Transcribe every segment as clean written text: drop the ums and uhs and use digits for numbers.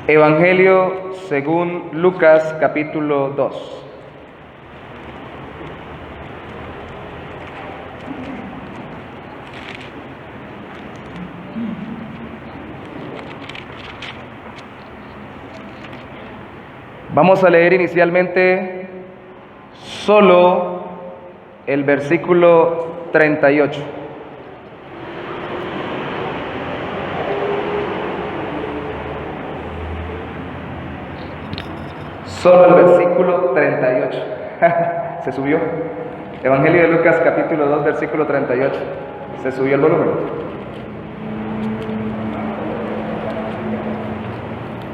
Evangelio según Lucas, capítulo 2. Vamos a leer inicialmente solo el versículo 38. Solo el versículo 38. Se subió. Evangelio de Lucas, capítulo 2, versículo 38. Se subió el volumen.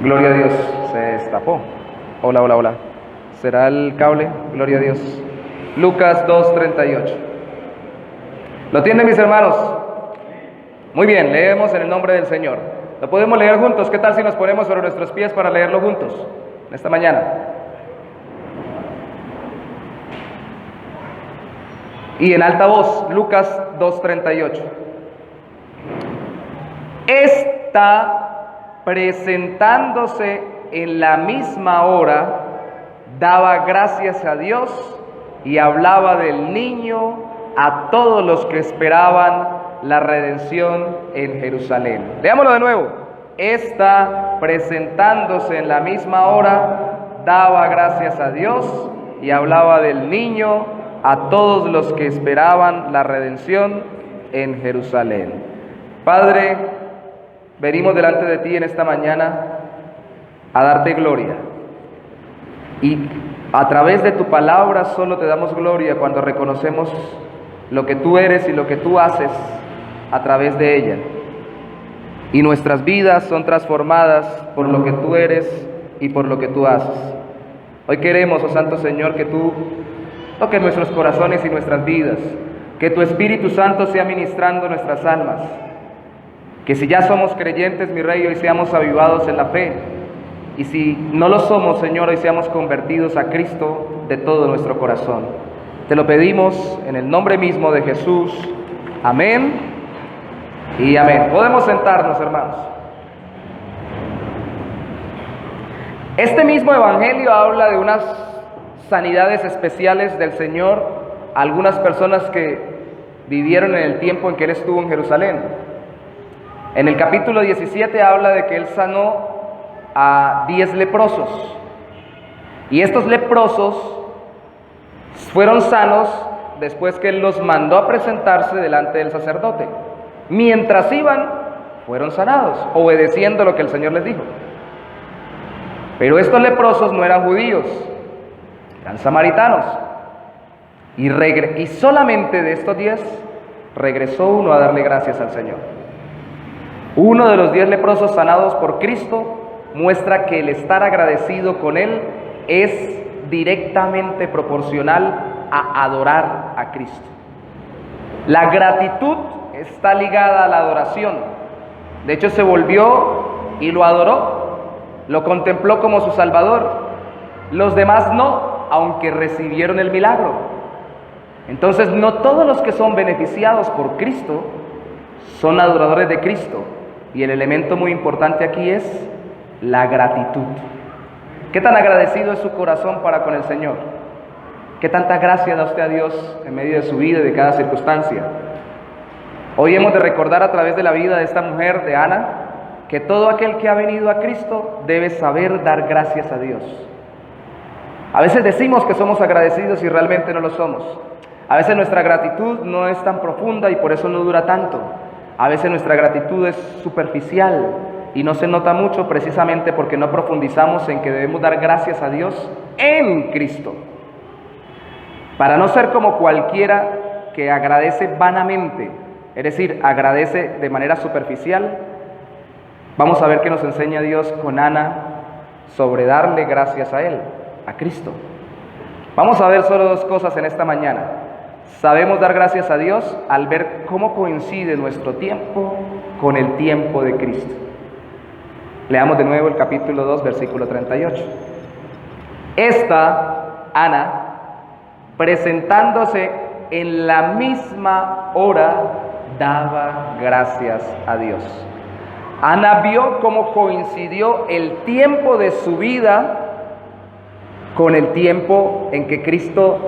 Gloria a Dios. Se destapó. Hola. ¿Será el cable? Gloria a Dios. Lucas 2, 38. ¿Lo tienen, mis hermanos? Muy bien, leemos en el nombre del Señor. ¿Lo podemos leer juntos? ¿Qué tal si nos ponemos sobre nuestros pies para leerlo juntos en esta mañana? Y en alta voz, Lucas 2:38. Presentándose en la misma hora, daba gracias a Dios y hablaba del niño a todos los que esperaban la redención en Jerusalén. Leámoslo de nuevo. Presentándose en la misma hora, daba gracias a Dios y hablaba del niño a todos los que esperaban la redención en Jerusalén. Padre, venimos delante de ti en esta mañana a darte gloria. Y a través de tu palabra solo te damos gloria cuando reconocemos lo que tú eres y lo que tú haces a través de ella. Y nuestras vidas son transformadas por lo que tú eres y por lo que tú haces. Hoy queremos, oh Santo Señor, que tú toques nuestros corazones y nuestras vidas, que tu Espíritu Santo sea ministrando nuestras almas, que si ya somos creyentes, mi Rey, hoy seamos avivados en la fe, y si no lo somos, Señor, hoy seamos convertidos a Cristo de todo nuestro corazón. Te lo pedimos en el nombre mismo de Jesús. Amén y amén. Podemos sentarnos, hermanos. Este mismo evangelio habla de unas sanidades especiales del Señor a algunas personas que vivieron en el tiempo en que Él estuvo en Jerusalén. En el capítulo 17 habla de que Él sanó a 10 leprosos. Y estos leprosos fueron sanos después que Él los mandó a presentarse delante del sacerdote. Mientras iban, fueron sanados, obedeciendo lo que el Señor les dijo. Pero estos leprosos no eran judíos, eran samaritanos. Y solamente de estos 10 regresó uno a darle gracias al Señor. Uno de los 10 leprosos sanados por Cristo muestra que el estar agradecido con Él es directamente proporcional a adorar a Cristo. La gratitud está ligada a la adoración. De hecho, se volvió y lo adoró, lo contempló como su Salvador. Los demás no, aunque recibieron el milagro. Entonces, no todos los que son beneficiados por Cristo son adoradores de Cristo. Y el elemento muy importante aquí es la gratitud. ¿Qué tan agradecido es su corazón para con el Señor? ¿Qué tanta gracia da usted a Dios en medio de su vida y de cada circunstancia? Hoy hemos de recordar a través de la vida de esta mujer, de Ana, que todo aquel que ha venido a Cristo debe saber dar gracias a Dios. A veces decimos que somos agradecidos y realmente no lo somos. A veces nuestra gratitud no es tan profunda y por eso no dura tanto. A veces nuestra gratitud es superficial y no se nota mucho precisamente porque no profundizamos en que debemos dar gracias a Dios en Cristo. Para no ser como cualquiera que agradece vanamente, es decir, agradece de manera superficial, vamos a ver qué nos enseña Dios con Ana sobre darle gracias a Él, a Cristo. Vamos a ver solo 2 cosas en esta mañana. Sabemos dar gracias a Dios al ver cómo coincide nuestro tiempo con el tiempo de Cristo. Leamos de nuevo el capítulo 2, versículo 38. Ana, presentándose en la misma hora, daba gracias a Dios. Ana vio cómo coincidió el tiempo de su vida con el tiempo en que Cristo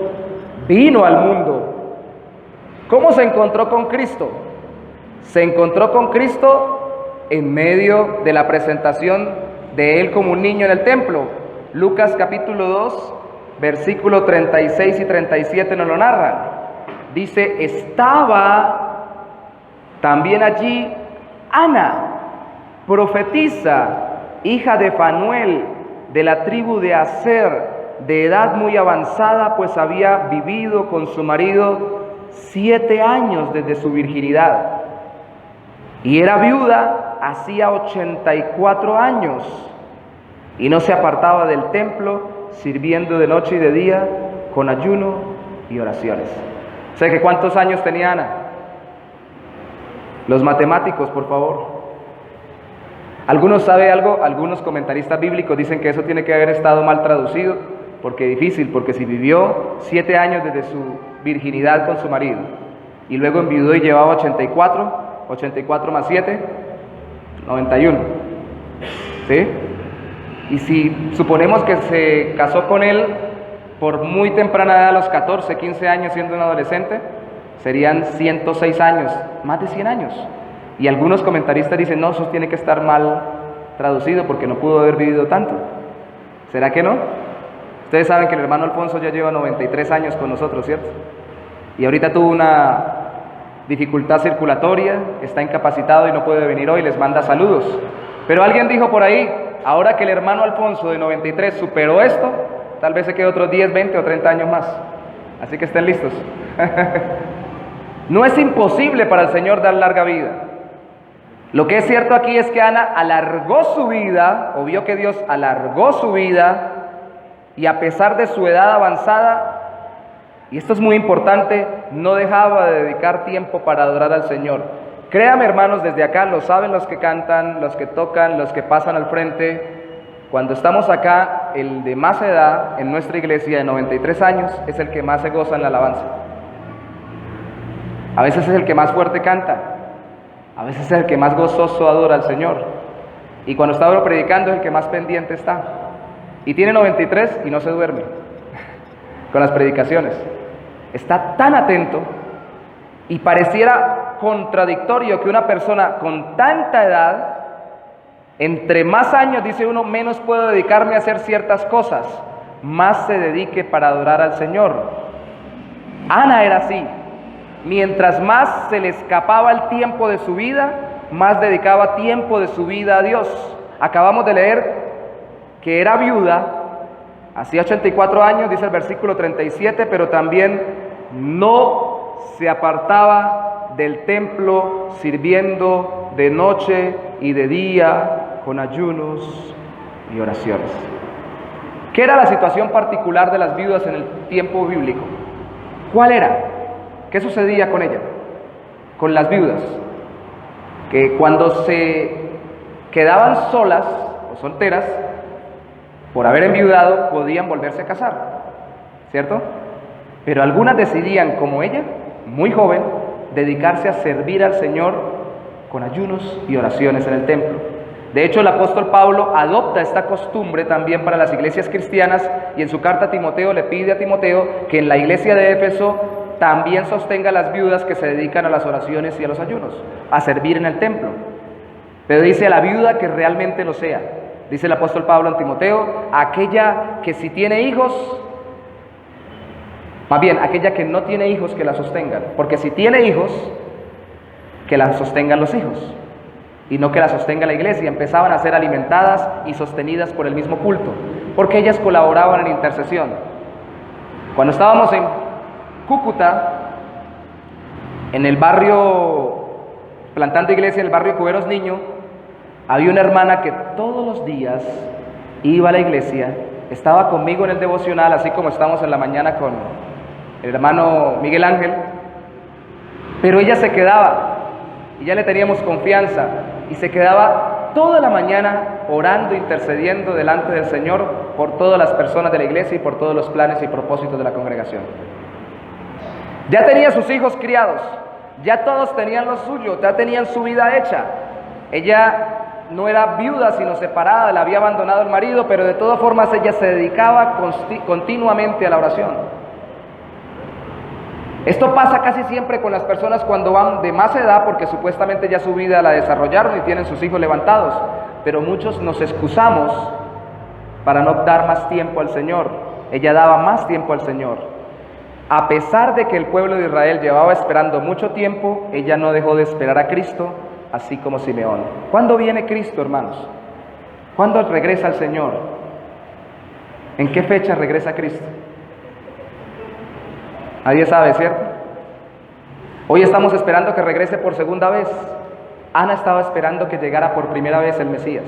vino al mundo. ¿Cómo se encontró con Cristo? Se encontró con Cristo en medio de la presentación de Él como un niño en el templo. Lucas capítulo 2, versículo 36 y 37 nos lo narran. Dice, estaba también allí Ana, profetisa, hija de Fanuel, de la tribu de Aser, de edad muy avanzada, pues había vivido con su marido 7 años desde su virginidad. Y era viuda hacía 84 años, y no se apartaba del templo, sirviendo de noche y de día, con ayuno y oraciones. ¿Sé que cuántos años tenía Ana? Los matemáticos, por favor. ¿Algunos sabe algo? Algunos comentaristas bíblicos dicen que eso tiene que haber estado mal traducido, porque difícil, porque si vivió 7 años desde su virginidad con su marido, y luego enviudó y llevaba 84 más 7, 91, ¿sí? Y si suponemos que se casó con él por muy temprana edad, a los 14, 15 años, siendo un adolescente, serían 106 años, más de 100 años. Y algunos comentaristas dicen, no, eso tiene que estar mal traducido porque no pudo haber vivido tanto. ¿Será que no? Ustedes saben que el hermano Alfonso ya lleva 93 años con nosotros, ¿cierto? Y ahorita tuvo una dificultad circulatoria, está incapacitado y no puede venir hoy, les manda saludos. Pero alguien dijo por ahí, ahora que el hermano Alfonso de 93 superó esto, tal vez se quede otros 10, 20 o 30 años más. Así que estén listos. No es imposible para el Señor dar larga vida. Lo que es cierto aquí es que Ana alargó su vida, o vio que Dios alargó su vida, y a pesar de su edad avanzada, y esto es muy importante, no dejaba de dedicar tiempo para adorar al Señor. Créame, hermanos, desde acá, lo saben los que cantan, los que tocan, los que pasan al frente. Cuando estamos acá, el de más edad en nuestra iglesia, de 93 años, es el que más se goza en la alabanza. A veces es el que más fuerte canta, a veces es el que más gozoso adora al Señor. Y cuando está predicando es el que más pendiente está. Y tiene 93 y no se duerme con las predicaciones. Está tan atento y pareciera contradictorio que una persona con tanta edad, entre más años, dice uno, menos puedo dedicarme a hacer ciertas cosas, más se dedique para adorar al Señor. Ana era así. Mientras más se le escapaba el tiempo de su vida, más dedicaba tiempo de su vida a Dios. Acabamos de leer que era viuda, hacía 84 años, dice el versículo 37, pero también no se apartaba del templo, sirviendo de noche y de día, con ayunos y oraciones. ¿Qué era la situación particular de las viudas en el tiempo bíblico? ¿Cuál era? ¿Qué sucedía con ella? Con las viudas, que cuando se quedaban solas o solteras, por haber enviudado, podían volverse a casar, ¿cierto? Pero algunas decidían, como ella, muy joven, dedicarse a servir al Señor con ayunos y oraciones en el templo. De hecho, el apóstol Pablo adopta esta costumbre también para las iglesias cristianas, y en su carta a Timoteo le pide a Timoteo que en la iglesia de Éfeso también sostenga a las viudas que se dedican a las oraciones y a los ayunos, a servir en el templo. Pero dice a la viuda que realmente lo sea. Dice el apóstol Pablo en Timoteo, aquella que si tiene hijos, más bien, aquella que no tiene hijos, que la sostengan. Porque si tiene hijos, que la sostengan los hijos, y no que la sostenga la iglesia. Empezaban a ser alimentadas y sostenidas por el mismo culto, porque ellas colaboraban en intercesión. Cuando estábamos en Cúcuta, en el barrio, plantando iglesia en el barrio Cuberos Niño, había una hermana que todos los días iba a la iglesia, estaba conmigo en el devocional, así como estamos en la mañana con el hermano Miguel Ángel, pero ella se quedaba, y ya le teníamos confianza, y se quedaba toda la mañana orando, intercediendo delante del Señor por todas las personas de la iglesia y por todos los planes y propósitos de la congregación. Ya tenía sus hijos criados, ya todos tenían lo suyo, ya tenían su vida hecha. Ella no era viuda, sino separada, le había abandonado el marido, pero de todas formas ella se dedicaba continuamente a la oración. Esto pasa casi siempre con las personas cuando van de más edad, porque supuestamente ya su vida la desarrollaron y tienen sus hijos levantados, pero muchos nos excusamos para no dar más tiempo al Señor. Ella daba más tiempo al Señor. A pesar de que el pueblo de Israel llevaba esperando mucho tiempo, ella no dejó de esperar a Cristo, así como Simeón. ¿Cuándo viene Cristo, hermanos? ¿Cuándo regresa el Señor? ¿En qué fecha regresa Cristo? Nadie sabe, ¿cierto? Hoy estamos esperando que regrese por segunda vez. Ana estaba esperando que llegara por primera vez el Mesías.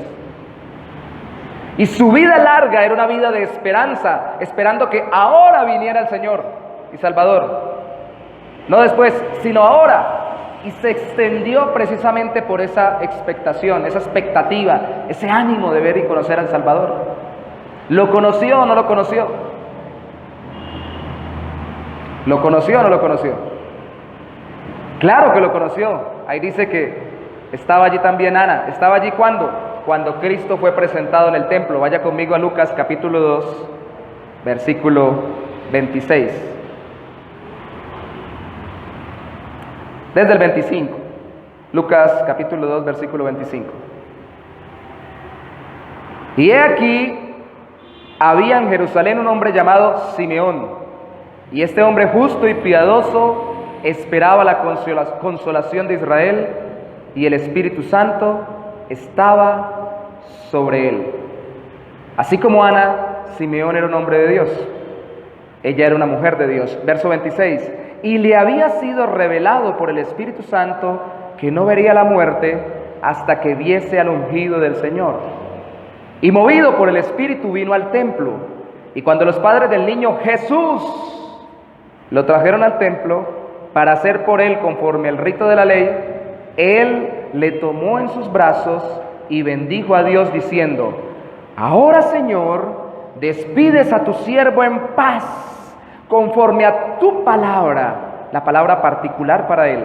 Y su vida larga era una vida de esperanza, esperando que ahora viniera el Señor y Salvador. No después, sino ahora. Y se extendió precisamente por esa expectación, esa expectativa, ese ánimo de ver y conocer al Salvador. ¿Lo conoció o no lo conoció? ¿Lo conoció o no lo conoció? Claro que lo conoció. Ahí dice que estaba allí también Ana. ¿Estaba allí cuándo? Cuando Cristo fue presentado en el templo. Vaya conmigo a Lucas capítulo 2, versículo 26. Desde el 25. Lucas capítulo 2, versículo 25. Y he aquí, había en Jerusalén un hombre llamado Simeón, y este hombre justo y piadoso esperaba la consolación de Israel, y el Espíritu Santo estaba sobre él. Así como Ana, Simeón era un hombre de Dios. Ella era una mujer de Dios. Verso 26. Y le había sido revelado por el Espíritu Santo que no vería la muerte hasta que viese al ungido del Señor. Y movido por el Espíritu vino al templo. Y cuando los padres del niño Jesús lo trajeron al templo para hacer por él conforme al rito de la ley, él le tomó en sus brazos y bendijo a Dios diciendo: ahora, Señor, despides a tu siervo en paz, conforme a tu palabra, la palabra particular para él,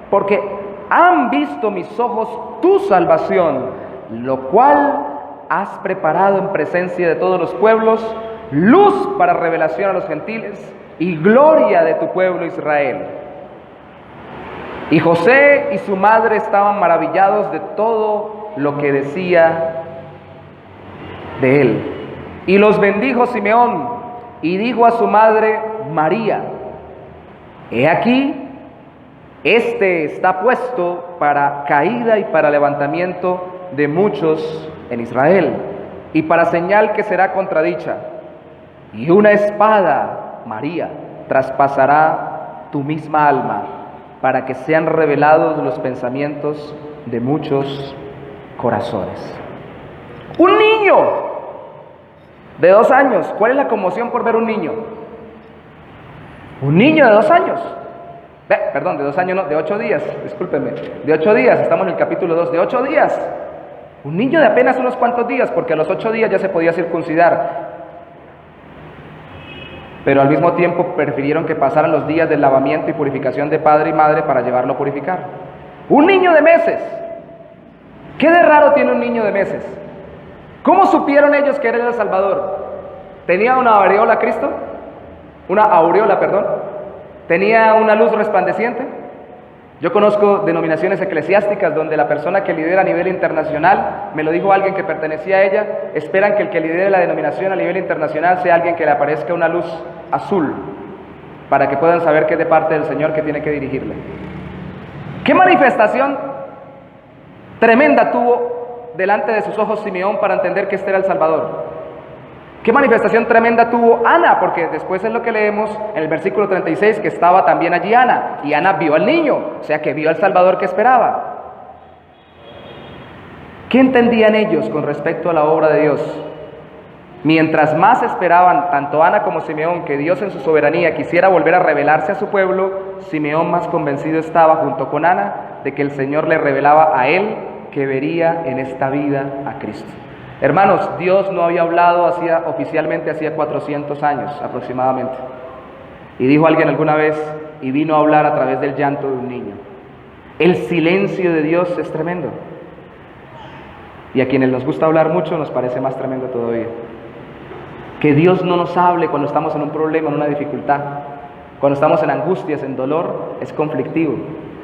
porque han visto mis ojos tu salvación, lo cual has preparado en presencia de todos los pueblos, luz para revelación a los gentiles y gloria de tu pueblo Israel. Y José y su madre estaban maravillados de todo lo que decía de él. Y los bendijo Simeón y dijo a su madre María: he aquí, este está puesto para caída y para levantamiento de muchos en Israel, y para señal que será contradicha. Y una espada, María, traspasará tu misma alma, para que sean revelados los pensamientos de muchos corazones. Un niño de 2 años. ¿Cuál es la conmoción por ver un niño? Un niño de 2 años. Perdón, de 2 años no, de 8 días, discúlpenme. De 8 días, estamos en el capítulo 2, de 8 días. Un niño de apenas unos cuantos días, porque a los 8 días ya se podía circuncidar. Pero al mismo tiempo prefirieron que pasaran los días del lavamiento y purificación de padre y madre para llevarlo a purificar. Un niño de meses. ¿Qué de raro tiene un niño de meses? ¿Cómo supieron ellos que era el Salvador? ¿Tenía una aureola Cristo? Una aureola, perdón. ¿Tenía una luz resplandeciente? Yo conozco denominaciones eclesiásticas donde la persona que lidera a nivel internacional, me lo dijo alguien que pertenecía a ella, esperan que el que lidere la denominación a nivel internacional sea alguien que le aparezca una luz azul, para que puedan saber que es de parte del Señor que tiene que dirigirle. ¿Qué manifestación tremenda tuvo delante de sus ojos Simeón para entender que este era el Salvador? ¿Qué manifestación tremenda tuvo Ana? Porque después es lo que leemos en el versículo 36, que estaba también allí Ana, y Ana vio al niño, o sea que vio al Salvador que esperaba. ¿Qué entendían ellos con respecto a la obra de Dios? Mientras más esperaban tanto Ana como Simeón que Dios en su soberanía quisiera volver a revelarse a su pueblo, Simeón más convencido estaba junto con Ana de que el Señor le revelaba a él que vería en esta vida a Cristo. Hermanos, Dios no había hablado oficialmente hacía 400 años aproximadamente. Y dijo alguien alguna vez, y vino a hablar a través del llanto de un niño. El silencio de Dios es tremendo. Y a quienes nos gusta hablar mucho nos parece más tremendo todavía. Que Dios no nos hable cuando estamos en un problema, en una dificultad. Cuando estamos en angustias, en dolor, es conflictivo,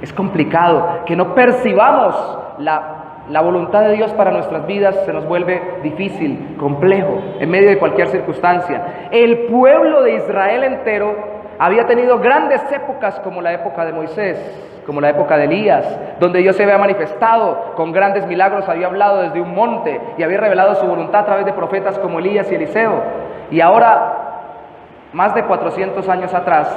es complicado. Que no percibamos la voluntad de Dios para nuestras vidas se nos vuelve difícil, complejo, en medio de cualquier circunstancia. El pueblo de Israel entero había tenido grandes épocas como la época de Moisés, como la época de Elías, donde Dios se había manifestado con grandes milagros, había hablado desde un monte y había revelado su voluntad a través de profetas como Elías y Eliseo. Y ahora, más de 400 años atrás,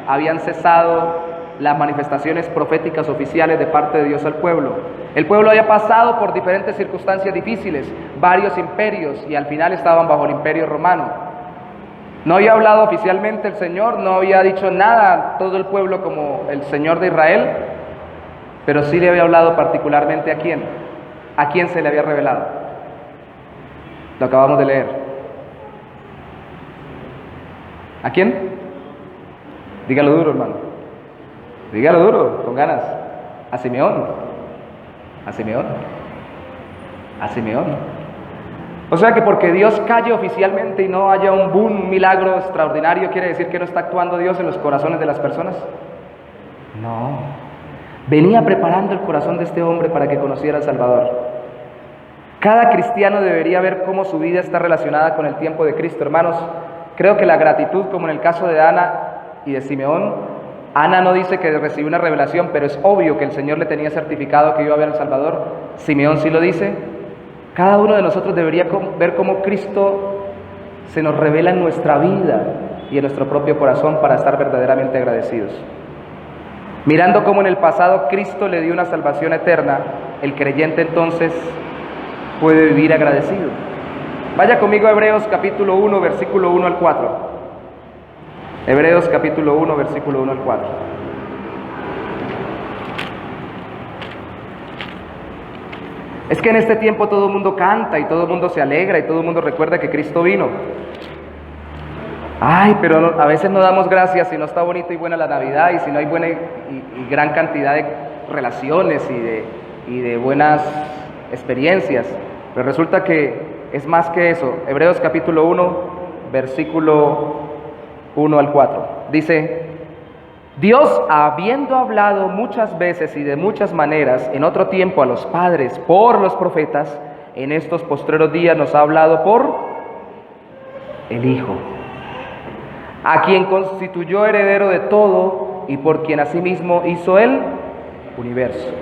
habían cesado las manifestaciones proféticas oficiales de parte de Dios al pueblo. El pueblo había pasado por diferentes circunstancias difíciles, varios imperios, y al final estaban bajo el imperio romano. No había hablado oficialmente el Señor, no había dicho nada todo el pueblo como el Señor de Israel, pero sí le había hablado particularmente ¿a quién? ¿A quién se le había revelado? Lo acabamos de leer. ¿A quién? Dígalo duro, hermano. Dígalo duro, con ganas. A Simeón. A Simeón. A Simeón. O sea que porque Dios calle oficialmente y no haya un boom, un milagro extraordinario, ¿quiere decir que no está actuando Dios en los corazones de las personas? No. Venía preparando el corazón de este hombre para que conociera al Salvador. Cada cristiano debería ver cómo su vida está relacionada con el tiempo de Cristo. Hermanos, creo que la gratitud, como en el caso de Ana y de Simeón, Ana no dice que recibió una revelación, pero es obvio que el Señor le tenía certificado que iba a ver al Salvador. Simeón sí lo dice. Cada uno de nosotros debería ver cómo Cristo se nos revela en nuestra vida y en nuestro propio corazón para estar verdaderamente agradecidos. Mirando cómo en el pasado Cristo le dio una salvación eterna, el creyente entonces puede vivir agradecido. Vaya conmigo a Hebreos capítulo 1, versículo 1 al 4. Hebreos capítulo 1, versículo 1 al 4. Es que en este tiempo todo el mundo canta y todo el mundo se alegra y todo el mundo recuerda que Cristo vino. Ay, pero a veces no damos gracias si no está bonita y buena la Navidad y si no hay buena y gran cantidad de relaciones y de buenas experiencias. Pero resulta que es más que eso. Hebreos capítulo 1, versículo 1 al 4. Dice: Dios, habiendo hablado muchas veces y de muchas maneras en otro tiempo a los padres por los profetas, en estos postreros días nos ha hablado por el Hijo, a quien constituyó heredero de todo y por quien asimismo hizo el universo,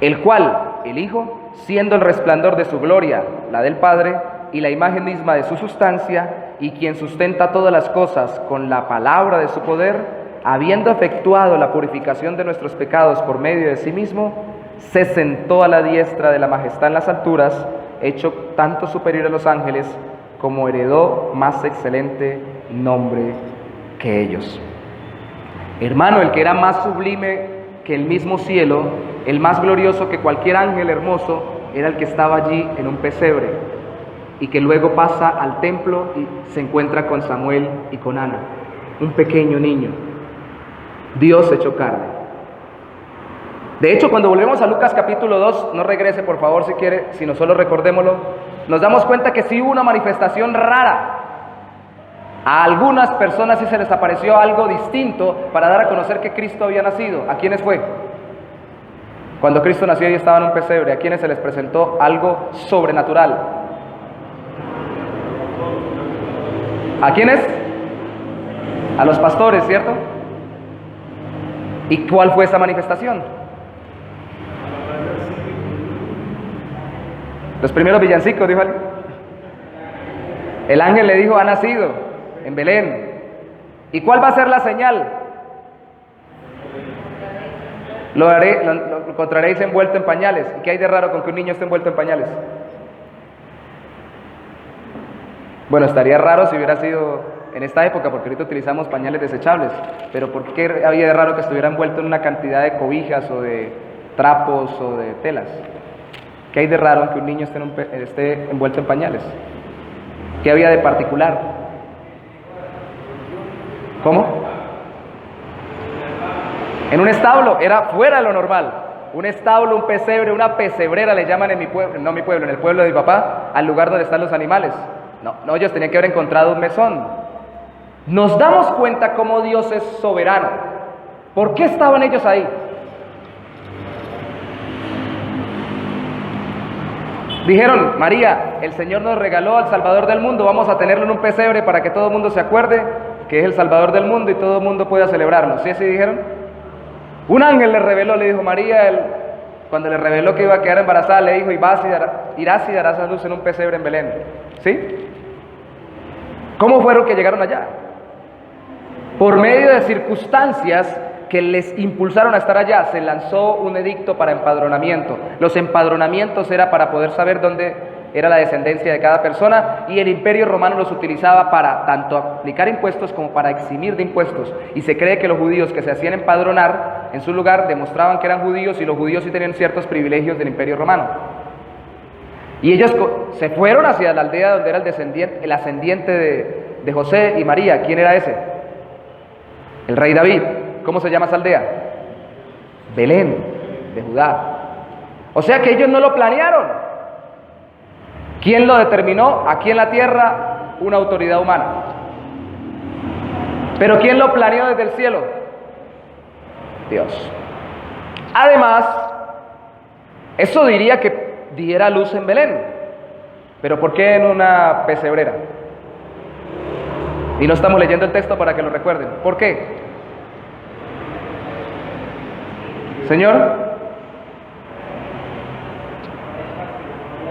el cual, el Hijo, siendo el resplandor de su gloria, la del Padre, y la imagen misma de su sustancia, y quien sustenta todas las cosas con la palabra de su poder, habiendo efectuado la purificación de nuestros pecados por medio de sí mismo, se sentó a la diestra de la majestad en las alturas, hecho tanto superior a los ángeles, como heredó más excelente nombre que ellos. Hermano, el que era más sublime que el mismo cielo, el más glorioso que cualquier ángel hermoso, era el que estaba allí en un pesebre, y que luego pasa al templo y se encuentra con Samuel y con Ana, un pequeño niño. Dios hecho carne. De hecho, cuando volvemos a Lucas capítulo 2, no regrese por favor si quiere, sino solo recordémoslo, nos damos cuenta que sí hubo una manifestación rara. A algunas personas sí se les apareció algo distinto para dar a conocer que Cristo había nacido. ¿A quiénes fue? Cuando Cristo nació y estaba en un pesebre, ¿a quiénes se les presentó algo sobrenatural? ¿A quiénes? A los pastores, ¿cierto? ¿Y cuál fue esa manifestación? Los primeros villancicos, dijo alguien. El ángel le dijo: ha nacido en Belén. ¿Y cuál va a ser la señal? Lo encontraréis envuelto en pañales. ¿Y qué hay de raro con que un niño esté envuelto en pañales? Bueno, estaría raro si hubiera sido en esta época, porque ahorita utilizamos pañales desechables, pero ¿por qué había de raro que estuviera envuelto en una cantidad de cobijas o de trapos o de telas? ¿Qué hay de raro en que un niño esté envuelto en pañales? ¿Qué había de particular? ¿Cómo? En un establo, era fuera de lo normal. un establo, un pesebre, una pesebrera le llaman en mi pueblo, no mi pueblo, en el pueblo de mi papá, al lugar donde están los animales. No, ellos tenían que haber encontrado un mesón. Nos damos cuenta cómo Dios es soberano. ¿Por qué estaban ellos ahí? Dijeron, María, el Señor nos regaló al Salvador del mundo, vamos a tenerlo en un pesebre para que todo el mundo se acuerde que es el Salvador del mundo y todo el mundo pueda celebrarlo. ¿Sí así dijeron? Un ángel le reveló, le dijo María, cuando le reveló que iba a quedar embarazada, le dijo, irás y darás a luz en un pesebre en Belén. ¿Sí? ¿Cómo fueron que llegaron allá? Por medio de circunstancias que les impulsaron a estar allá, se lanzó un edicto para empadronamiento. Los empadronamientos era para poder saber dónde era la descendencia de cada persona, y el Imperio Romano los utilizaba para tanto aplicar impuestos como para eximir de impuestos. Y se cree que los judíos que se hacían empadronar en su lugar demostraban que eran judíos, y los judíos sí tenían ciertos privilegios del Imperio Romano. Y ellos se fueron hacia la aldea donde era el ascendiente de José y María. ¿Quién era ese? El rey David. ¿Cómo se llama esa aldea? Belén, de Judá. O sea que ellos no lo planearon. ¿Quién lo determinó? Aquí en la tierra, una autoridad humana. Pero ¿quién lo planeó desde el cielo? Dios. Además, eso diría que diera luz en Belén. Pero ¿por qué en una pesebrera? Y no estamos leyendo el texto para que lo recuerden. ¿Por qué? Señor,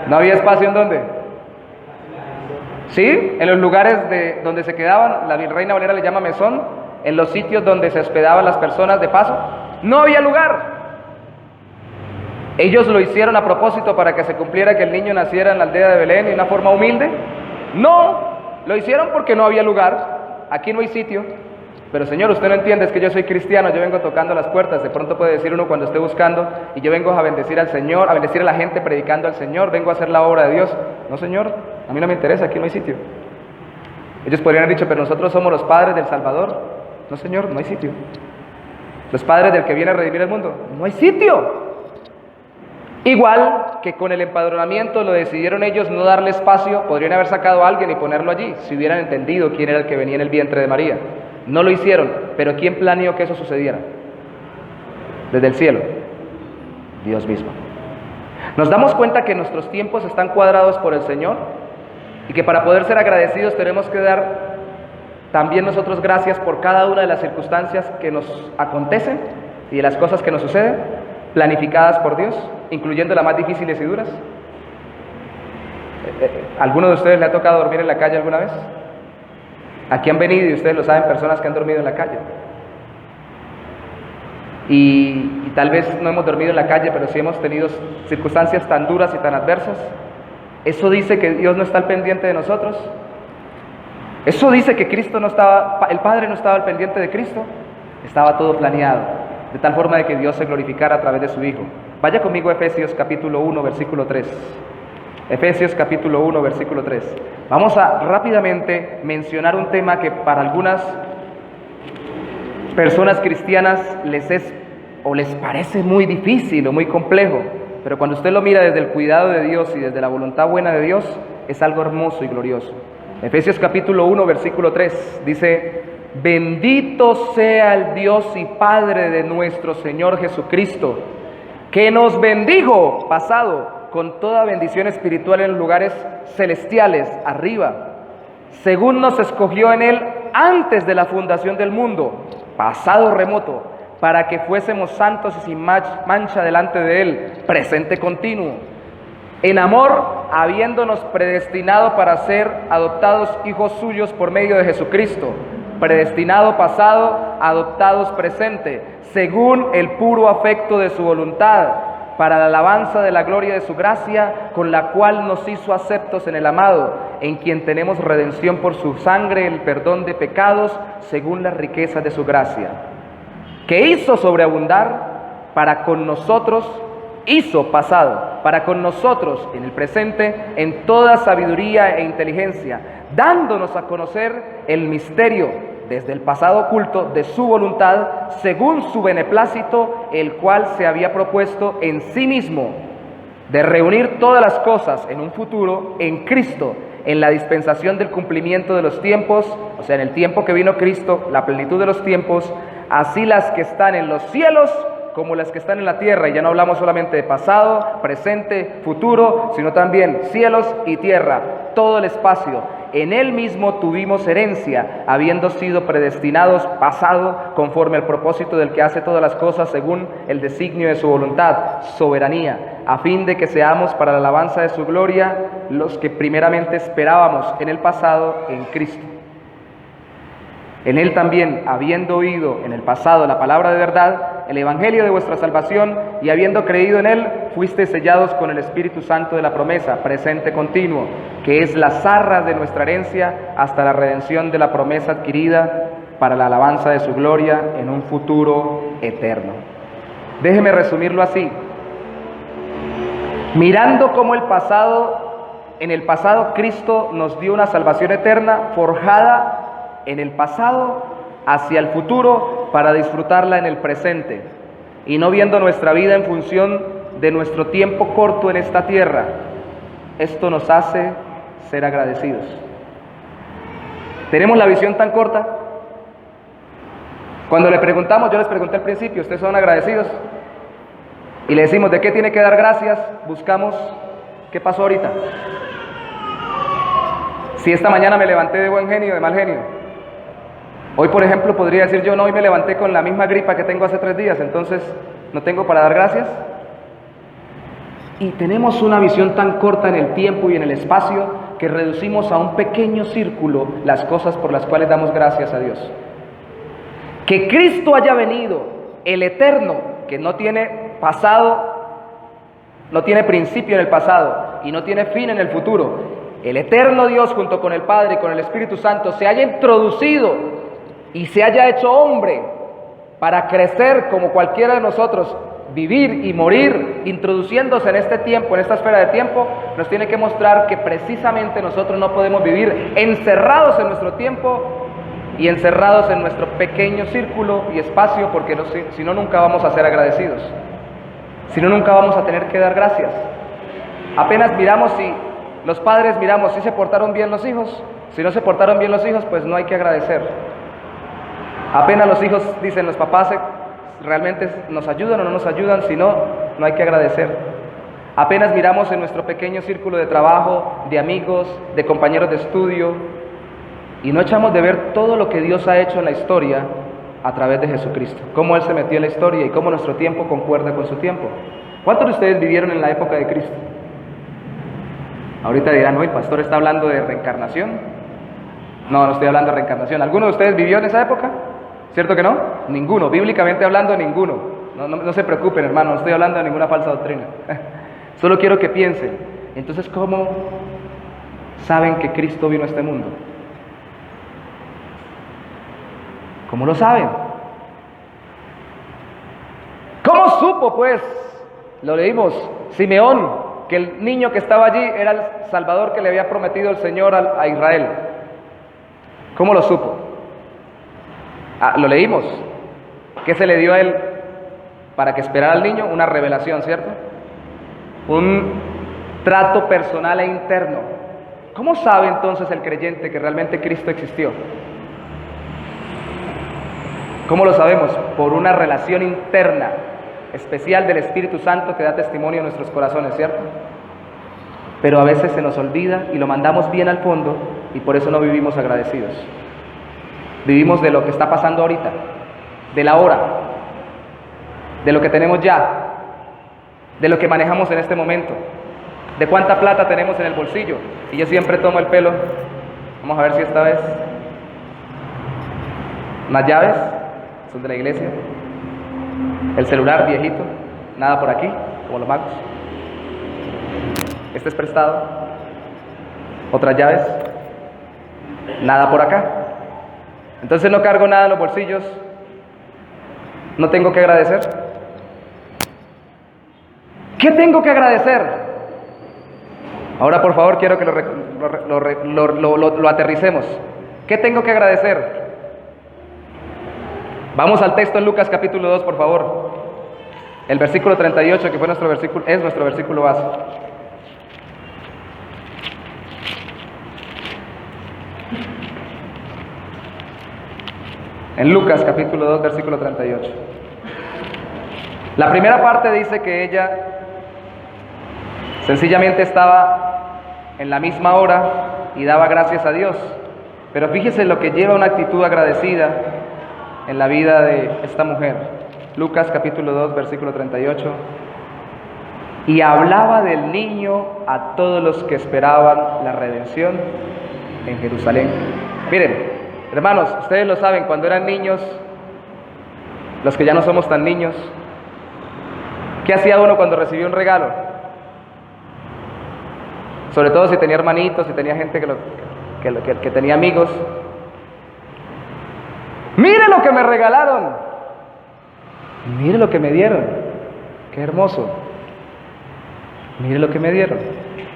¿no había espacio en dónde? Sí, en los lugares donde se quedaban, la Reina Valera le llama mesón, en los sitios donde se hospedaban las personas de paso, no había lugar. ¿Ellos lo hicieron a propósito para que se cumpliera que el niño naciera en la aldea de Belén de una forma humilde? No, lo hicieron porque no había lugar, aquí no hay sitio. Pero Señor, usted no entiende, es que yo soy cristiano, yo vengo tocando las puertas. De pronto puede decir uno cuando esté buscando, y yo vengo a bendecir al Señor, a bendecir a la gente predicando al Señor, vengo a hacer la obra de Dios. No, Señor, a mí no me interesa, aquí no hay sitio. Ellos podrían haber dicho, pero nosotros somos los padres del Salvador. No, Señor, no hay sitio. Los padres del que viene a redimir el mundo, no hay sitio. Igual que con el empadronamiento lo decidieron ellos no darle espacio, podrían haber sacado a alguien y ponerlo allí, si hubieran entendido quién era el que venía en el vientre de María. No lo hicieron, pero ¿quién planeó que eso sucediera? Desde el cielo, Dios mismo. Nos damos cuenta que nuestros tiempos están cuadrados por el Señor, y que para poder ser agradecidos tenemos que dar también nosotros gracias por cada una de las circunstancias que nos acontecen y de las cosas que nos suceden, planificadas por Dios, incluyendo las más difíciles y duras. ¿Alguno de ustedes le ha tocado dormir en la calle alguna vez? Aquí han venido, y ustedes lo saben, personas que han dormido en la calle. Y tal vez no hemos dormido en la calle, pero sí hemos tenido circunstancias tan duras y tan adversas. ¿Eso dice que Dios no está al pendiente de nosotros? ¿Eso dice que Cristo no estaba, el Padre no estaba al pendiente de Cristo? Estaba todo planeado, de tal forma de que Dios se glorificara a través de su Hijo. Vaya conmigo a Efesios capítulo 1, versículo 3. Efesios capítulo 1, versículo 3. Vamos a rápidamente mencionar un tema que para algunas personas cristianas les parece muy difícil o muy complejo, pero cuando usted lo mira desde el cuidado de Dios y desde la voluntad buena de Dios, es algo hermoso y glorioso. Efesios capítulo 1, versículo 3 dice: bendito sea el Dios y Padre de nuestro Señor Jesucristo, que nos bendijo, pasado, con toda bendición espiritual en lugares celestiales, arriba, según nos escogió en Él antes de la fundación del mundo, pasado remoto, para que fuésemos santos y sin mancha delante de Él, presente continuo, en amor, habiéndonos predestinado para ser adoptados hijos suyos por medio de Jesucristo, predestinado pasado, adoptados presente, según el puro afecto de su voluntad, para la alabanza de la gloria de su gracia, con la cual nos hizo aceptos en el amado, en quien tenemos redención por su sangre, el perdón de pecados, según las riquezas de su gracia, que hizo sobreabundar para con nosotros, para con nosotros en el presente, en toda sabiduría e inteligencia, dándonos a conocer el misterio desde el pasado oculto de su voluntad, según su beneplácito, el cual se había propuesto en sí mismo, de reunir todas las cosas en un futuro en Cristo, en la dispensación del cumplimiento de los tiempos, o sea, en el tiempo que vino Cristo, la plenitud de los tiempos, así las que están en los cielos como las que están en la tierra. Y ya no hablamos solamente de pasado, presente, futuro, sino también cielos y tierra, todo el espacio. En él mismo tuvimos herencia, habiendo sido predestinados pasado, conforme al propósito del que hace todas las cosas según el designio de su voluntad, soberanía, a fin de que seamos para la alabanza de su gloria los que primeramente esperábamos en el pasado en Cristo. En él también, habiendo oído en el pasado la palabra de verdad, el evangelio de vuestra salvación, y habiendo creído en él, fuisteis sellados con el Espíritu Santo de la promesa, presente continuo, que es las arras de nuestra herencia, hasta la redención de la promesa adquirida, para la alabanza de su gloria en un futuro eterno. Déjeme resumirlo así. Mirando cómo en el pasado Cristo nos dio una salvación eterna, forjada en el pasado hacia el futuro para disfrutarla en el presente, y no viendo nuestra vida en función de nuestro tiempo corto en esta tierra. Esto nos hace ser agradecidos. ¿Tenemos la visión tan corta? Cuando le preguntamos, yo les pregunté al principio, ¿ustedes son agradecidos? Y le decimos, ¿de qué tiene que dar gracias? Buscamos, ¿qué pasó ahorita? Si esta mañana me levanté de buen genio, de mal genio. Hoy, por ejemplo, podría decir yo, no, hoy me levanté con la misma gripa que tengo hace 3 días, entonces no tengo para dar gracias. Y tenemos una visión tan corta en el tiempo y en el espacio que reducimos a un pequeño círculo las cosas por las cuales damos gracias a Dios. Que Cristo haya venido, el eterno, que no tiene pasado, no tiene principio en el pasado y no tiene fin en el futuro. El eterno Dios junto con el Padre y con el Espíritu Santo se haya introducido y se haya hecho hombre para crecer como cualquiera de nosotros, vivir y morir, introduciéndose en este tiempo, en esta esfera de tiempo, nos tiene que mostrar que precisamente nosotros no podemos vivir encerrados en nuestro tiempo y encerrados en nuestro pequeño círculo y espacio, porque si no, nunca vamos a ser agradecidos, si no, nunca vamos a tener que dar gracias. Apenas miramos si los padres miramos si se portaron bien los hijos, si no se portaron bien los hijos, pues no hay que agradecer. Apenas los hijos dicen, los papás realmente nos ayudan o no nos ayudan, si no, no hay que agradecer. Apenas miramos en nuestro pequeño círculo de trabajo, de amigos, de compañeros de estudio, y no echamos de ver todo lo que Dios ha hecho en la historia a través de Jesucristo, cómo Él se metió en la historia y cómo nuestro tiempo concuerda con su tiempo. ¿Cuántos de ustedes vivieron en la época de Cristo? Ahorita dirán, no, el pastor está hablando de reencarnación. No, no estoy hablando de reencarnación. ¿Alguno de ustedes vivió en esa época? ¿Cierto que no? Ninguno, bíblicamente hablando, ninguno. No se preocupen, hermano, no estoy hablando de ninguna falsa doctrina. Solo quiero que piensen. Entonces, ¿cómo saben que Cristo vino a este mundo? ¿Cómo lo saben? ¿Cómo supo, pues? Lo leímos, Simeón, que el niño que estaba allí era el Salvador que le había prometido el Señor a Israel. ¿Cómo lo supo? Lo leímos. ¿Qué se le dio a él para que esperara al niño? Una revelación, ¿cierto? Un trato personal e interno. ¿Cómo sabe entonces el creyente que realmente Cristo existió? ¿Cómo lo sabemos? Por una relación interna especial del Espíritu Santo que da testimonio en nuestros corazones, ¿cierto? Pero a veces se nos olvida y lo mandamos bien al fondo y por eso no vivimos agradecidos. Vivimos de lo que está pasando ahorita, de la hora, de lo que tenemos ya, de lo que manejamos en este momento, de cuánta plata tenemos en el bolsillo. Y yo siempre tomo el pelo, vamos a ver si esta vez, unas llaves, son de la iglesia, el celular viejito, nada por aquí, como los magos, este es prestado, otras llaves, nada por acá. Entonces no cargo nada en los bolsillos, no tengo que agradecer. ¿Qué tengo que agradecer? Ahora por favor quiero que lo aterricemos. ¿Qué tengo que agradecer? Vamos al texto en Lucas capítulo 2, por favor. El versículo 38, que fue nuestro versículo, es nuestro versículo base. En Lucas capítulo 2, versículo 38. La primera parte dice que ella sencillamente estaba en la misma hora y daba gracias a Dios. Pero fíjese lo que lleva una actitud agradecida en la vida de esta mujer. Lucas capítulo 2, versículo 38. Y hablaba del niño a todos los que esperaban la redención en Jerusalén. Miren, hermanos, ustedes lo saben, cuando eran niños, los que ya no somos tan niños, ¿qué hacía uno cuando recibía un regalo? Sobre todo si tenía hermanitos, si tenía gente que tenía amigos. ¡Mire lo que me regalaron! ¡Mire lo que me dieron! ¡Qué hermoso! ¡Mire lo que me dieron!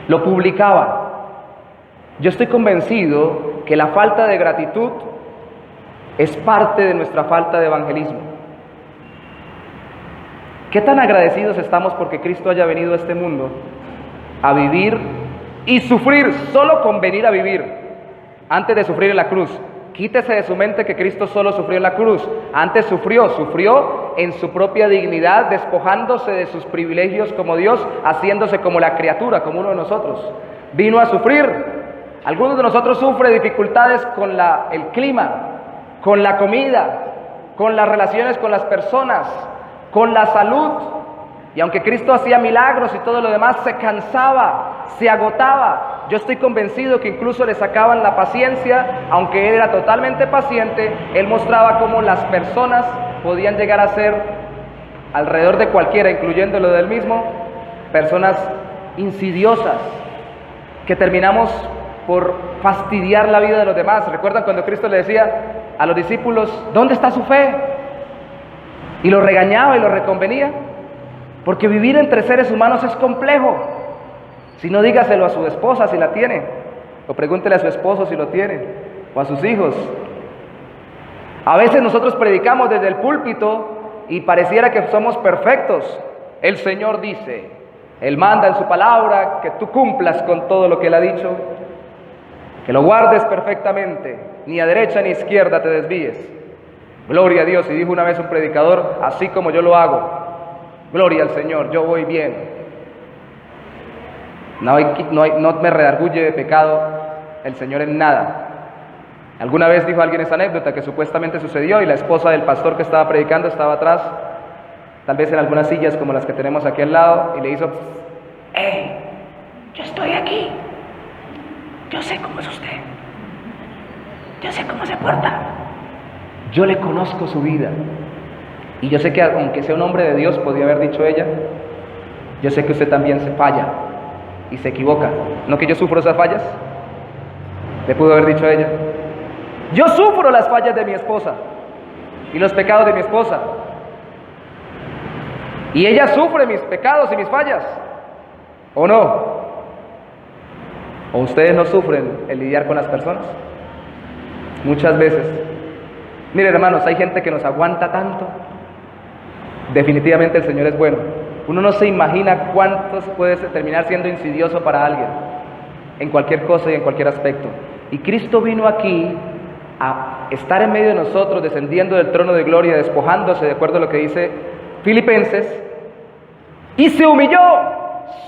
Lo publicaba. Yo estoy convencido que la falta de gratitud es parte de nuestra falta de evangelismo. ¿Qué tan agradecidos estamos porque Cristo haya venido a este mundo a vivir y sufrir solo con venir a vivir antes de sufrir en la cruz? Quítese de su mente que Cristo solo sufrió en la cruz. Antes sufrió en su propia dignidad, despojándose de sus privilegios como Dios, haciéndose como la criatura, como uno de nosotros. Vino a sufrir. Algunos de nosotros sufren dificultades con el clima, con la comida, con las relaciones con las personas, con la salud. Y aunque Cristo hacía milagros y todo lo demás, se cansaba, se agotaba. Yo estoy convencido que incluso le sacaban la paciencia. Aunque Él era totalmente paciente, Él mostraba cómo las personas podían llegar a ser, alrededor de cualquiera, incluyéndolo del mismo, personas insidiosas, que terminamos por fastidiar la vida de los demás. ¿Recuerdan cuando Cristo le decía a los discípulos, ¿dónde está su fe? Y los regañaba y los reconvenía. Porque vivir entre seres humanos es complejo. Si no, dígaselo a su esposa si la tiene, o pregúntele a su esposo si lo tiene, o a sus hijos. A veces nosotros predicamos desde el púlpito y pareciera que somos perfectos. El Señor dice, Él manda en su palabra que tú cumplas con todo lo que Él ha dicho, que lo guardes perfectamente, ni a derecha ni a izquierda te desvíes. Gloria a Dios. Y dijo una vez un predicador, así como yo lo hago, gloria al Señor, yo voy bien. No me redarguye de pecado el Señor en nada. Alguna vez dijo alguien esa anécdota que supuestamente sucedió y la esposa del pastor que estaba predicando estaba atrás, tal vez en algunas sillas como las que tenemos aquí al lado, y le hizo, ¡hey! Yo estoy aquí. Yo sé cómo es usted. Yo sé cómo se porta. Yo le conozco su vida. Y yo sé que aunque sea un hombre de Dios, podría haber dicho ella, yo sé que usted también se falla y se equivoca. ¿No que yo sufro esas fallas? Le pudo haber dicho ella. Yo sufro las fallas de mi esposa y los pecados de mi esposa. Y ella sufre mis pecados y mis fallas. ¿O no? ¿O ustedes no sufren el lidiar con las personas? Muchas veces. Miren, hermanos, hay gente que nos aguanta tanto. Definitivamente el Señor es bueno. Uno no se imagina cuántos puede terminar siendo insidioso para alguien, en cualquier cosa y en cualquier aspecto. Y Cristo vino aquí a estar en medio de nosotros, descendiendo del trono de gloria, despojándose, de acuerdo a lo que dice Filipenses, y se humilló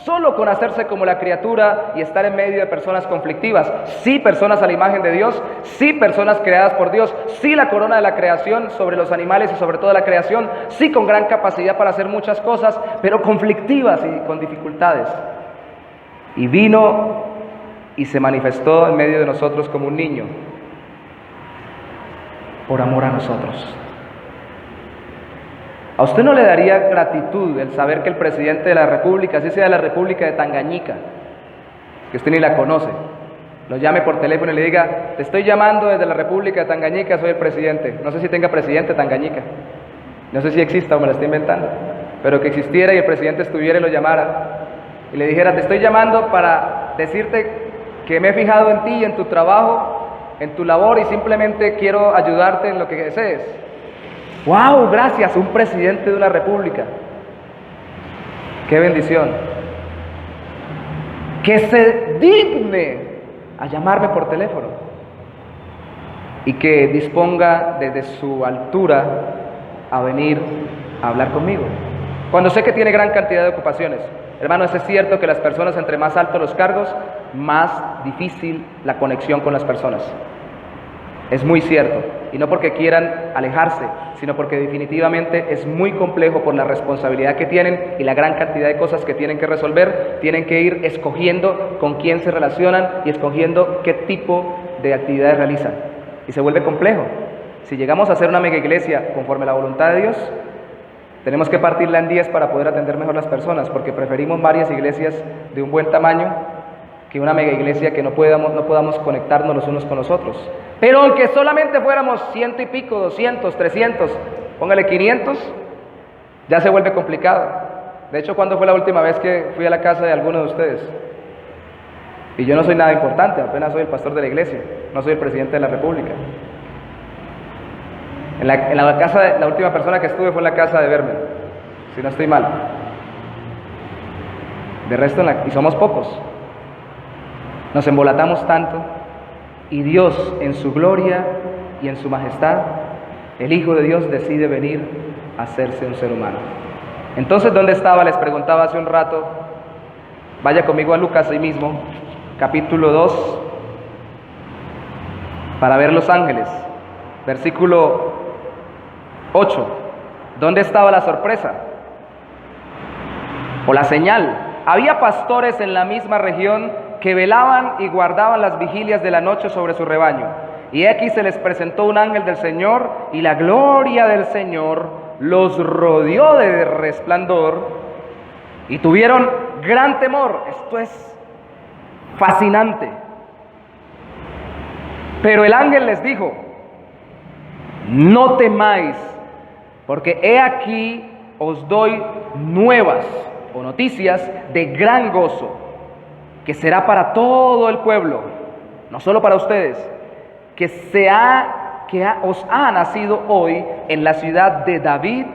solo con hacerse como la criatura y estar en medio de personas conflictivas. Sí, personas a la imagen de Dios, sí, personas creadas por Dios, sí, la corona de la creación sobre los animales y sobre toda la creación, sí, con gran capacidad para hacer muchas cosas, pero conflictivas y con dificultades. Y vino y se manifestó en medio de nosotros como un niño, por amor a nosotros. ¿A usted no le daría gratitud el saber que el presidente de la República, así sea de la República de Tangañica, que usted ni la conoce, lo llame por teléfono y le diga, te estoy llamando desde la República de Tangañica, soy el presidente? No sé si tenga presidente Tangañica, no sé si exista o me la estoy inventando, pero que existiera y el presidente estuviera y lo llamara y le dijera, te estoy llamando para decirte que me he fijado en ti y en tu trabajo, en tu labor, y simplemente quiero ayudarte en lo que desees. ¡Wow! Gracias, un presidente de una república. ¡Qué bendición! Que se digne a llamarme por teléfono y que disponga desde su altura a venir a hablar conmigo, cuando sé que tiene gran cantidad de ocupaciones. Hermanos, es cierto que las personas, entre más altos los cargos, más difícil la conexión con las personas. Es muy cierto, y no porque quieran alejarse, sino porque definitivamente es muy complejo por la responsabilidad que tienen y la gran cantidad de cosas que tienen que resolver. Tienen que ir escogiendo con quién se relacionan y escogiendo qué tipo de actividades realizan. Y se vuelve complejo. Si llegamos a hacer una mega iglesia conforme a la voluntad de Dios, tenemos que partirla en 10 para poder atender mejor las personas, porque preferimos varias iglesias de un buen tamaño que una mega iglesia que no podamos conectarnos los unos con los otros. Pero aunque solamente fuéramos 100 y pico, 200, 300, póngale 500, ya se vuelve complicado. De hecho, ¿cuándo fue la última vez que fui a la casa de alguno de ustedes? Y yo no soy nada importante, apenas soy el pastor de la iglesia, no soy el presidente de la república. La última persona que estuve fue en la casa de Verme, si no estoy mal. De resto, y somos pocos. Nos embolatamos tanto, y Dios en su gloria y en su majestad, el Hijo de Dios decide venir a hacerse un ser humano. Entonces, ¿dónde estaba? Les preguntaba hace un rato. Vaya conmigo a Lucas ahí mismo, capítulo 2, para ver los ángeles. Versículo 8. ¿Dónde estaba la sorpresa? O la señal. Había pastores en la misma región que velaban y guardaban las vigilias de la noche sobre su rebaño. Y aquí se les presentó un ángel del Señor, y la gloria del Señor los rodeó de resplandor, y tuvieron gran temor. Esto es fascinante. Pero el ángel les dijo: no temáis, porque he aquí os doy nuevas o noticias de gran gozo, que será para todo el pueblo, no solo para ustedes, que os ha nacido hoy en la ciudad de David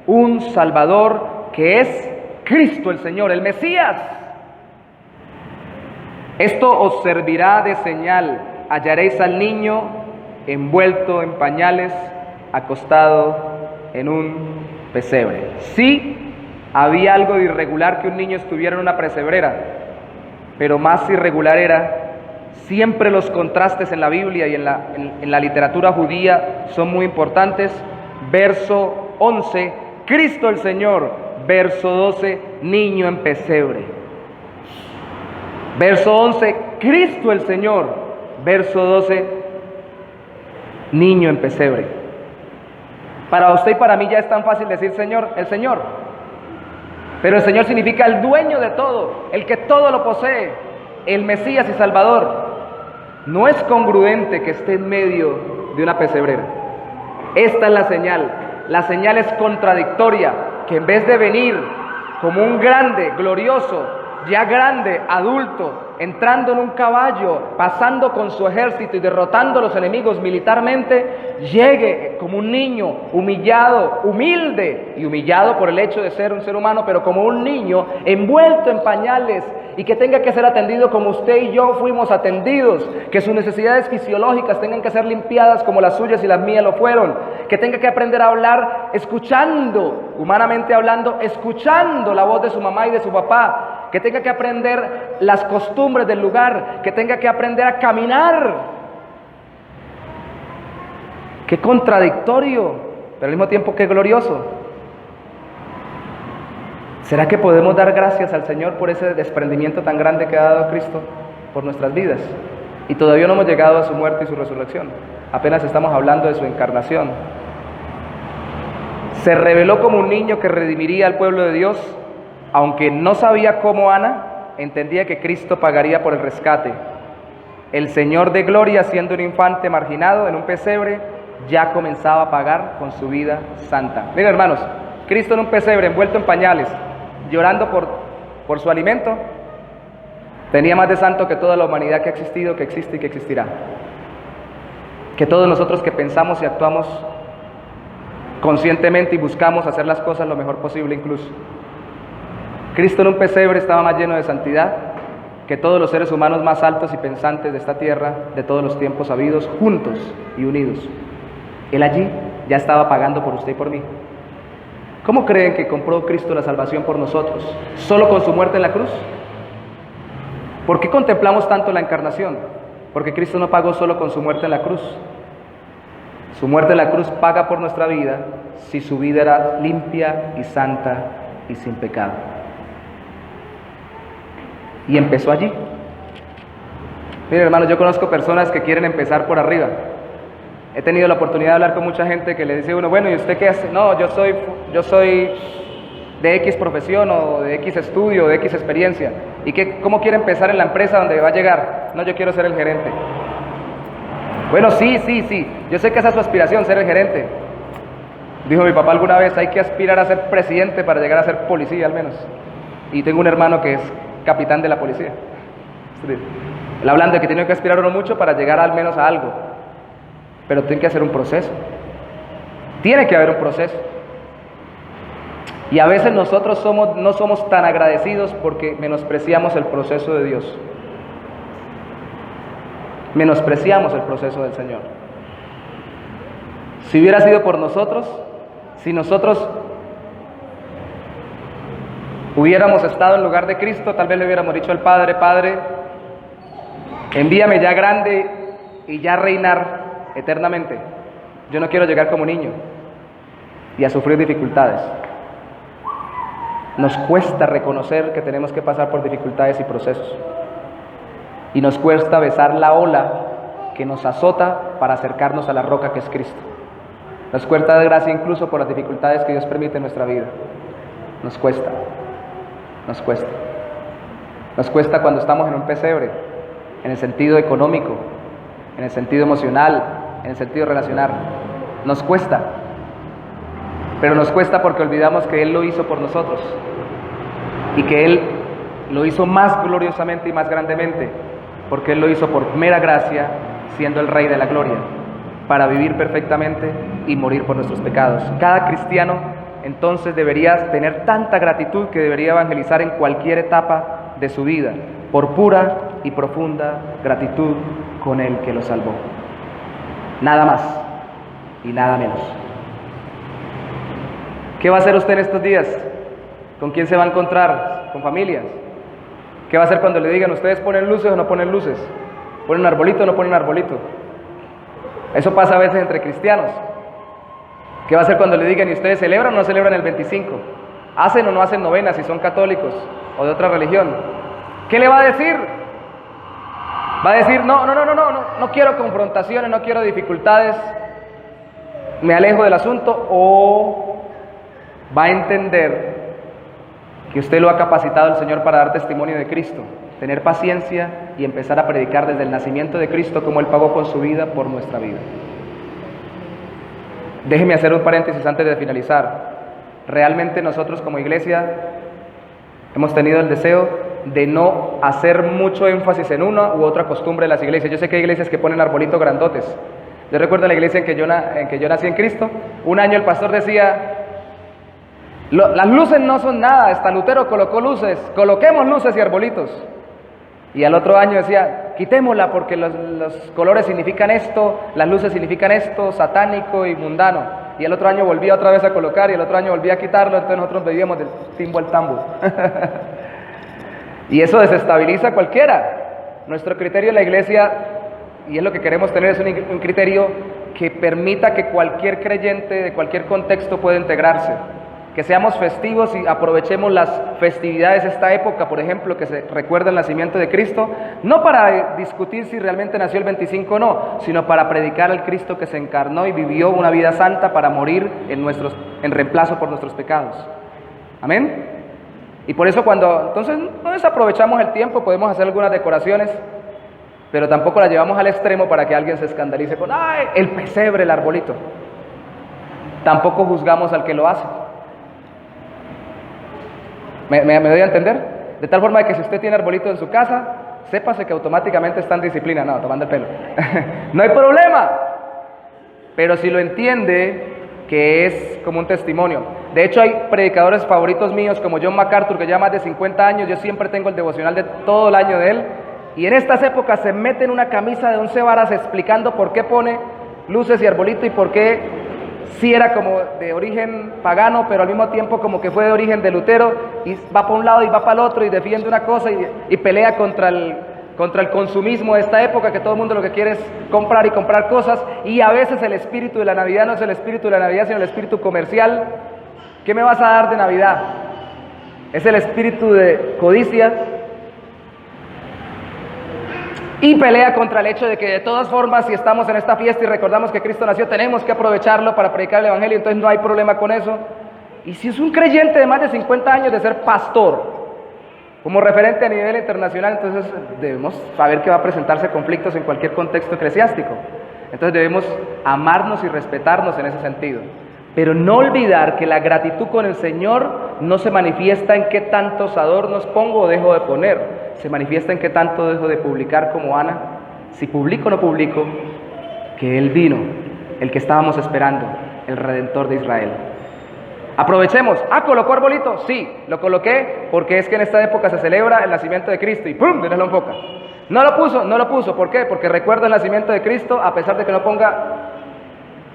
un Salvador, que es Cristo el Señor, el Mesías. Esto os servirá de señal: hallaréis al niño envuelto en pañales, acostado en un pesebre. Sí, había algo de irregular que un niño estuviera en una pesebrera, pero más irregular era, siempre los contrastes en la Biblia y en la literatura judía son muy importantes. Verso 11, Cristo el Señor. Verso 12, niño en pesebre. Verso 11, Cristo el Señor. Verso 12, niño en pesebre. Para usted y para mí ya es tan fácil decir Señor, el Señor. Pero el Señor significa el dueño de todo, el que todo lo posee, el Mesías y Salvador. No es congruente que esté en medio de una pesebrera. Esta es la señal. La señal es contradictoria, que en vez de venir como un grande, glorioso, ya grande, adulto, entrando en un caballo, pasando con su ejército y derrotando a los enemigos militarmente, llegue como un niño, humillado, humilde y humillado por el hecho de ser un ser humano, pero como un niño envuelto en pañales, y que tenga que ser atendido como usted y yo fuimos atendidos, que sus necesidades fisiológicas tengan que ser limpiadas como las suyas y las mías lo fueron, que tenga que aprender a hablar escuchando, humanamente hablando, escuchando la voz de su mamá y de su papá, que tenga que aprender las costumbres del lugar, que tenga que aprender a caminar. Qué contradictorio, pero al mismo tiempo qué glorioso. ¿Será que podemos dar gracias al Señor por ese desprendimiento tan grande que ha dado Cristo por nuestras vidas? Y todavía no hemos llegado a su muerte y su resurrección. Apenas estamos hablando de su encarnación. Se reveló como un niño que redimiría al pueblo de Dios, aunque no sabía cómo Ana, entendía que Cristo pagaría por el rescate. El Señor de gloria, siendo un infante marginado en un pesebre, ya comenzaba a pagar con su vida santa. Miren, hermanos, Cristo en un pesebre envuelto en pañales, llorando por su alimento, tenía más de santo que toda la humanidad que ha existido, que existe y que existirá. Que todos nosotros que pensamos y actuamos conscientemente y buscamos hacer las cosas lo mejor posible incluso. Cristo en un pesebre estaba más lleno de santidad que todos los seres humanos más altos y pensantes de esta tierra, de todos los tiempos habidos, juntos y unidos. Él allí ya estaba pagando por usted y por mí. ¿Cómo creen que compró Cristo la salvación por nosotros? ¿Solo con su muerte en la cruz? ¿Por qué contemplamos tanto la encarnación? Porque Cristo no pagó solo con su muerte en la cruz. Su muerte en la cruz paga por nuestra vida si su vida era limpia y santa y sin pecado. Y empezó allí. Miren, hermanos, yo conozco personas que quieren empezar por arriba. He tenido la oportunidad de hablar con mucha gente que le dice uno, bueno, ¿y usted qué hace? No, yo soy de X profesión o de X estudio, o de X experiencia. ¿Y cómo quiere empezar en la empresa donde va a llegar? No, yo quiero ser el gerente. Bueno, sí, yo sé que esa es su aspiración, ser el gerente. Dijo mi papá alguna vez, hay que aspirar a ser presidente para llegar a ser policía al menos. Y tengo un hermano que es capitán de la policía. Él hablando de que tiene que aspirar uno mucho para llegar al menos a algo. Pero tiene que hacer un proceso. Tiene que haber un proceso. Y a veces nosotros no somos tan agradecidos porque menospreciamos el proceso de Dios. Menospreciamos el proceso del Señor. Si hubiera sido por nosotros, si nosotros hubiéramos estado en lugar de Cristo, tal vez le hubiéramos dicho al Padre, Padre, envíame ya grande y ya reinar eternamente. Yo no quiero llegar como niño y a sufrir dificultades. Nos cuesta reconocer que tenemos que pasar por dificultades y procesos. Y nos cuesta besar la ola que nos azota para acercarnos a la roca que es Cristo. Nos cuesta dar gracia incluso por las dificultades que Dios permite en nuestra vida. Nos cuesta. Nos cuesta. Nos cuesta cuando estamos en un pesebre, en el sentido económico, en el sentido emocional, en el sentido relacional. Nos cuesta. Pero nos cuesta porque olvidamos que Él lo hizo por nosotros y que Él lo hizo más gloriosamente y más grandemente, porque Él lo hizo por mera gracia, siendo el Rey de la Gloria, para vivir perfectamente y morir por nuestros pecados. Cada cristiano entonces debería tener tanta gratitud que debería evangelizar en cualquier etapa de su vida, por pura y profunda gratitud con el que lo salvó. Nada más y nada menos. ¿Qué va a hacer usted en estos días? ¿Con quién se va a encontrar? ¿Con familias? ¿Qué va a hacer cuando le digan, ustedes ponen luces o no ponen luces? ¿Ponen arbolito o no ponen arbolito? Eso pasa a veces entre cristianos. ¿Qué va a hacer cuando le digan, ¿y ustedes celebran o no celebran el 25? ¿Hacen o no hacen novenas si son católicos o de otra religión? ¿Qué le va a decir? Va a decir, no quiero confrontaciones, no quiero dificultades, me alejo del asunto, o va a entender que usted lo ha capacitado el Señor para dar testimonio de Cristo, tener paciencia y empezar a predicar desde el nacimiento de Cristo como Él pagó con su vida por nuestra vida. Déjeme hacer un paréntesis antes de finalizar. Realmente nosotros como iglesia hemos tenido el deseo de no hacer mucho énfasis en una u otra costumbre de las iglesias. Yo sé que hay iglesias que ponen arbolitos grandotes. Yo recuerdo la iglesia en que yo nací en Cristo. Un año el pastor decía, las luces no son nada, hasta Lutero colocó luces, coloquemos luces y arbolitos. Y al otro año decía, quitémosla porque los colores significan esto, las luces significan esto, satánico y mundano. Y el otro año volvía otra vez a colocar y el otro año volvía a quitarlo, entonces nosotros vivíamos del timbo al tambo. Y eso desestabiliza a cualquiera. Nuestro criterio en la iglesia, y es lo que queremos tener, es un criterio que permita que cualquier creyente de cualquier contexto pueda integrarse. Que seamos festivos y aprovechemos las festividades de esta época, por ejemplo, que se recuerda el nacimiento de Cristo, no para discutir si realmente nació el 25 o no, sino para predicar al Cristo que se encarnó y vivió una vida santa para morir en reemplazo por nuestros pecados. Amén. Y por eso entonces no desaprovechamos el tiempo, podemos hacer algunas decoraciones, pero tampoco las llevamos al extremo para que alguien se escandalice con, ¡ay, el pesebre, el arbolito! Tampoco juzgamos al que lo hace. ¿Me doy a entender? De tal forma que si usted tiene arbolito en su casa, sépase que automáticamente está en disciplina. No, tomando el pelo. No hay problema. Pero si lo entiende que es como un testimonio. De hecho, hay predicadores favoritos míos como John MacArthur, que lleva más de 50 años, yo siempre tengo el devocional de todo el año de él, y en estas épocas se mete en una camisa de 11 varas explicando por qué pone luces y arbolito y por qué sí era como de origen pagano, pero al mismo tiempo como que fue de origen de Lutero, y va para un lado y va para el otro y defiende una cosa y pelea contra el consumismo de esta época, que todo el mundo lo que quiere es comprar y comprar cosas, y a veces el espíritu de la Navidad no es el espíritu de la Navidad, sino el espíritu comercial. ¿Qué me vas a dar de Navidad? Es el espíritu de codicia, y pelea contra el hecho de que de todas formas, si estamos en esta fiesta y recordamos que Cristo nació, tenemos que aprovecharlo para predicar el Evangelio, entonces no hay problema con eso. Y si es un creyente de más de 50 años de ser pastor, como referente a nivel internacional, entonces debemos saber que va a presentarse conflictos en cualquier contexto eclesiástico. Entonces debemos amarnos y respetarnos en ese sentido. Pero no olvidar que la gratitud con el Señor no se manifiesta en qué tantos adornos pongo o dejo de poner. Se manifiesta en qué tanto dejo de publicar como Ana. Si publico o no publico, que Él vino, el que estábamos esperando, el Redentor de Israel. Aprovechemos. ¿Colocó arbolito? Sí, lo coloqué porque es que en esta época se celebra el nacimiento de Cristo y ¡pum! De la enfoca. ¿No lo puso? No lo puso. ¿Por qué? Porque recuerda el nacimiento de Cristo a pesar de que no ponga,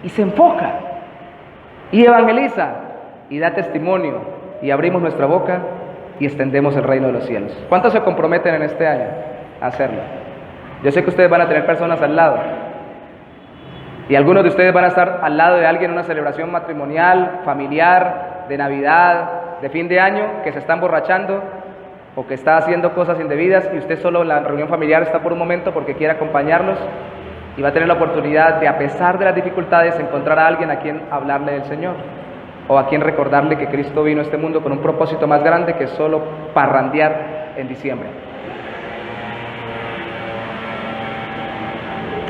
y se enfoca y evangeliza y da testimonio y abrimos nuestra boca y extendemos el reino de los cielos. ¿Cuántos se comprometen en este año a hacerlo? Yo sé que ustedes van a tener personas al lado, y algunos de ustedes van a estar al lado de alguien en una celebración matrimonial, familiar, de Navidad, de fin de año, que se está emborrachando o que está haciendo cosas indebidas, y usted solo en la reunión familiar está por un momento porque quiere acompañarlos, y va a tener la oportunidad de, a pesar de las dificultades, encontrar a alguien a quien hablarle del Señor, o a quien recordarle que Cristo vino a este mundo con un propósito más grande que solo parrandear en diciembre.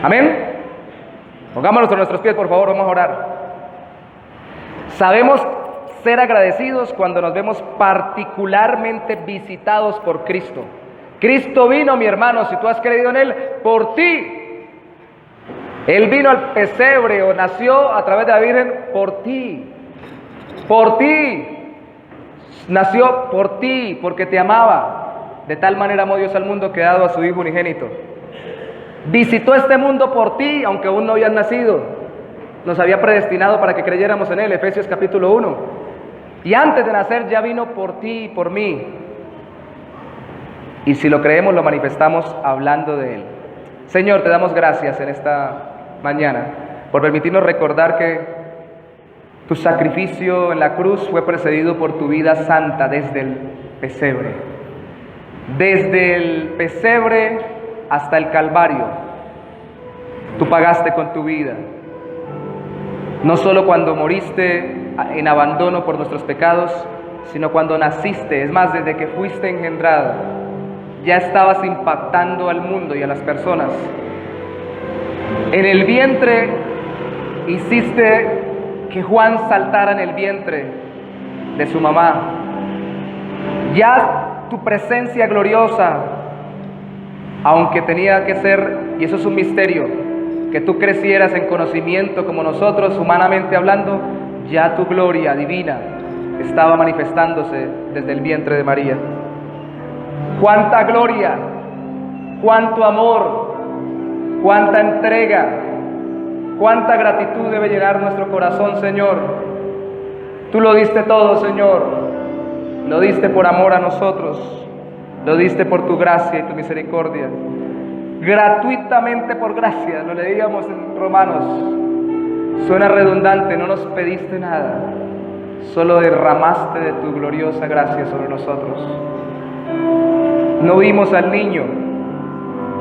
Amén. Pongámonos sobre nuestros pies, por favor, vamos a orar. Sabemos ser agradecidos cuando nos vemos particularmente visitados por Cristo. Cristo vino, mi hermano, si tú has creído en Él, por ti. Él vino al pesebre o nació a través de la Virgen por ti. Por ti. Nació por ti, porque te amaba. De tal manera amó Dios al mundo que ha dado a su Hijo unigénito. Visitó este mundo por ti, aunque aún no habías nacido. Nos había predestinado para que creyéramos en Él, Efesios capítulo 1. Y antes de nacer ya vino por ti y por mí. Y si lo creemos, lo manifestamos hablando de Él. Señor, te damos gracias en esta mañana por permitirnos recordar que tu sacrificio en la cruz fue precedido por tu vida santa desde el pesebre. Desde el pesebre hasta el Calvario, tú pagaste con tu vida. No solo cuando moriste en abandono por nuestros pecados, sino cuando naciste. Es más, desde que fuiste engendrado, ya estabas impactando al mundo y a las personas. En el vientre hiciste que Juan saltara en el vientre de su mamá. Ya tu presencia gloriosa, aunque tenía que ser, y eso es un misterio, que tú crecieras en conocimiento como nosotros, humanamente hablando, ya tu gloria divina estaba manifestándose desde el vientre de María. ¡Cuánta gloria! ¡Cuánto amor! ¡Cuánta entrega! ¡Cuánta gratitud debe llenar nuestro corazón, Señor! Tú lo diste todo, Señor. Lo diste por amor a nosotros. Lo diste por tu gracia y tu misericordia. Gratuitamente por gracia, lo leíamos en Romanos. Suena redundante, no nos pediste nada. Solo derramaste de tu gloriosa gracia sobre nosotros. No vimos al niño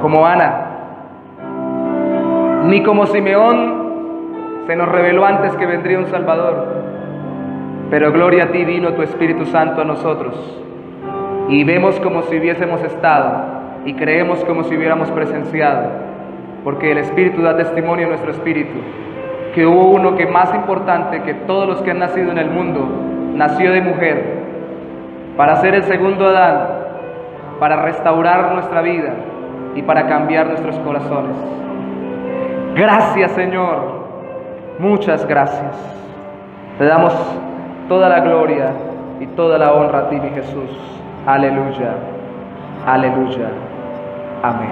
como Ana, ni como Simeón se nos reveló antes que vendría un Salvador. Pero gloria a ti, vino tu Espíritu Santo a nosotros. Y vemos como si hubiésemos estado, y creemos como si hubiéramos presenciado, porque el Espíritu da testimonio en nuestro espíritu, que hubo uno que más importante que todos los que han nacido en el mundo, nació de mujer, para ser el segundo Adán, para restaurar nuestra vida y para cambiar nuestros corazones. Gracias, Señor, muchas gracias. Te damos toda la gloria y toda la honra a ti, mi Jesús. Aleluya, aleluya, amén.